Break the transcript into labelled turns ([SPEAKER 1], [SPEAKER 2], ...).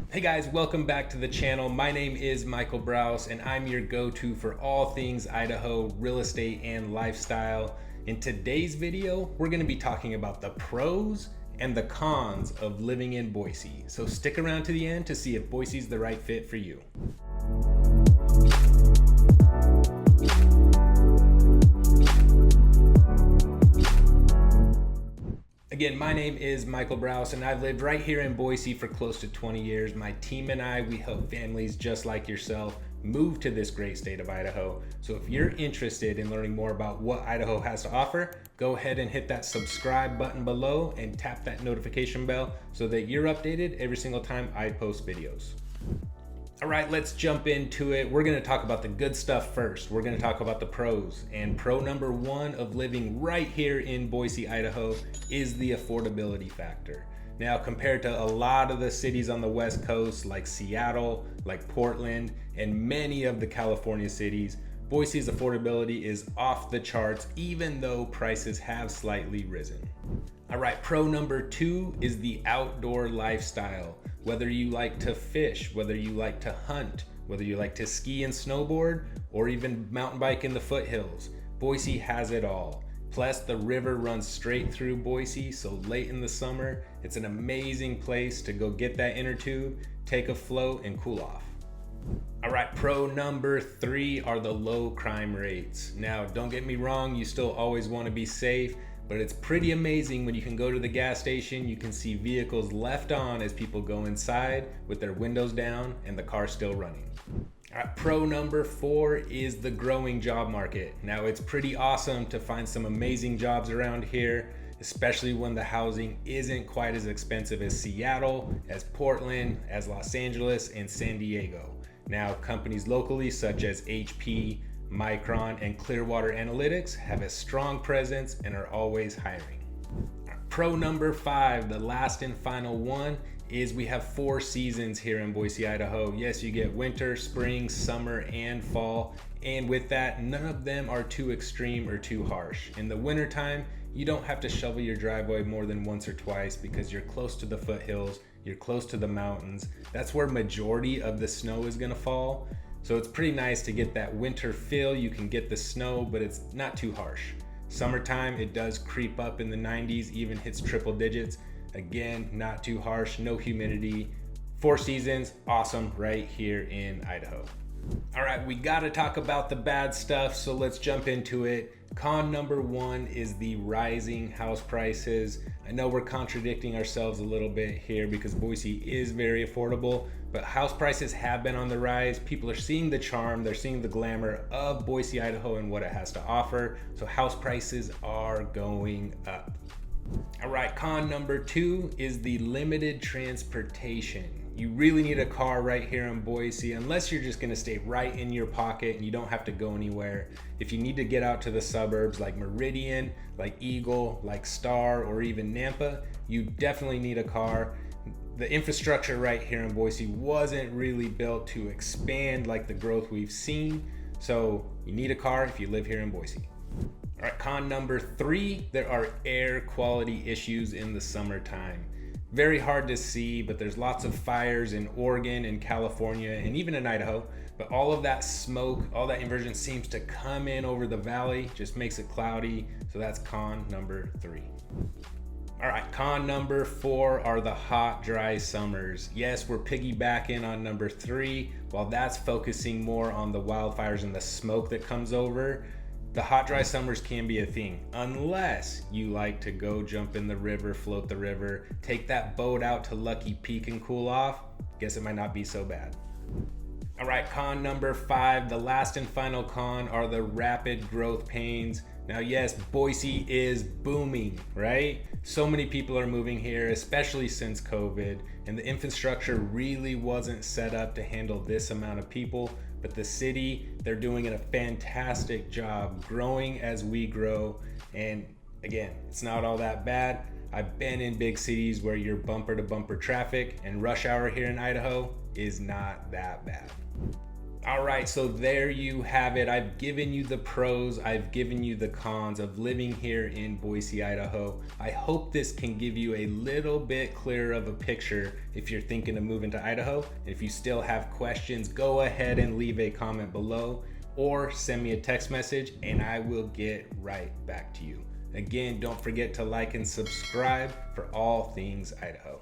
[SPEAKER 1] Hey guys, welcome back to the channel. My name is Michael Browse and I'm your go-to for all things Idaho, real estate, and lifestyle. In today's video, we're gonna be talking about the pros and the cons of living in Boise. So stick around to the end to see if Boise's the right fit for you. Again, my name is Michael Browse and I've lived right here in Boise for close to 20 years. My team and I, we help families just like yourself move to this great state of Idaho. So if you're interested in learning more about what Idaho has to offer, go ahead and hit that subscribe button below and tap that notification bell so that you're updated every single time I post videos. All right, let's jump into it. We're gonna talk about the good stuff first. We're gonna talk about the pros. And pro number one of living right here in Boise, Idaho is the affordability factor. Now, compared to a lot of the cities on the West Coast, like Seattle, like Portland, and many of the California cities, Boise's affordability is off the charts, even though prices have slightly risen. All right, pro number two is the outdoor lifestyle. Whether you like to fish, whether you like to hunt, whether you like to ski and snowboard, or even mountain bike in the foothills, Boise has it all. Plus, the river runs straight through Boise, so late in the summer, it's an amazing place to go get that inner tube, take a float, and cool off. All right, pro number three are the low crime rates. Now, don't get me wrong, you still always want to be safe, but it's pretty amazing when you can go to the gas station, you can see vehicles left on as people go inside with their windows down and the car still running. All right, pro number four is the growing job market. Now, it's pretty awesome to find some amazing jobs around here, especially when the housing isn't quite as expensive as Seattle, as Portland, as Los Angeles, and San Diego. Now, companies locally such as HP, Micron, and Clearwater Analytics have a strong presence and are always hiring. Pro number five, the last and final one, is we have 4 seasons here in Boise, Idaho. Yes, you get winter, spring, summer, and fall. And with that, none of them are too extreme or too harsh. In the wintertime, you don't have to shovel your driveway more than once or twice because you're close to the foothills, you're close to the mountains. That's where majority of the snow is gonna fall. So it's pretty nice to get that winter feel. You can get the snow, but it's not too harsh. Summertime, it does creep up in the 90s, even hits triple digits. Again, not too harsh, no humidity. 4 seasons, awesome right here in Idaho. All right, we gotta talk about the bad stuff, so let's jump into it. Con number one is the rising house prices. I know we're contradicting ourselves a little bit here because Boise is very affordable, but house prices have been on the rise. People are seeing the charm, they're seeing the glamour of Boise, Idaho and what it has to offer. So house prices are going up. All right, con number two is the limited transportation. You really need a car right here in Boise, unless you're just gonna stay right in your pocket and you don't have to go anywhere. If you need to get out to the suburbs like Meridian, like Eagle, like Star, or even Nampa, you definitely need a car. The infrastructure right here in Boise wasn't really built to expand like the growth we've seen. So you need a car if you live here in Boise. All right, con number three, there are air quality issues in the summertime. Very hard to see, but there's lots of fires in Oregon and California and even in Idaho. But all of that smoke, all that inversion seems to come in over the valley, just makes it cloudy. So that's con number three. All right, con number four are the hot, dry summers. Yes, we're piggybacking on number three. While that's focusing more on the wildfires and the smoke that comes over, the hot, dry summers can be a thing, unless you like to go jump in the river, float the river, take that boat out to Lucky Peak and cool off. Guess it might not be so bad. All right, con number five, the last and final con are the rapid growth pains. Now, yes, Boise is booming, right? So many people are moving here, especially since COVID, and the infrastructure really wasn't set up to handle this amount of people. But the city, they're doing a fantastic job growing as we grow. And again, it's not all that bad. I've been in big cities where you're bumper to bumper traffic, and rush hour here in Idaho is not that bad. All right, so there you have it. I've given you the pros, I've given you the cons of living here in Boise, Idaho. I hope this can give you a little bit clearer of a picture if you're thinking of moving to Idaho. If you still have questions, go ahead and leave a comment below or send me a text message and I will get right back to you. Again, don't forget to like and subscribe for all things Idaho.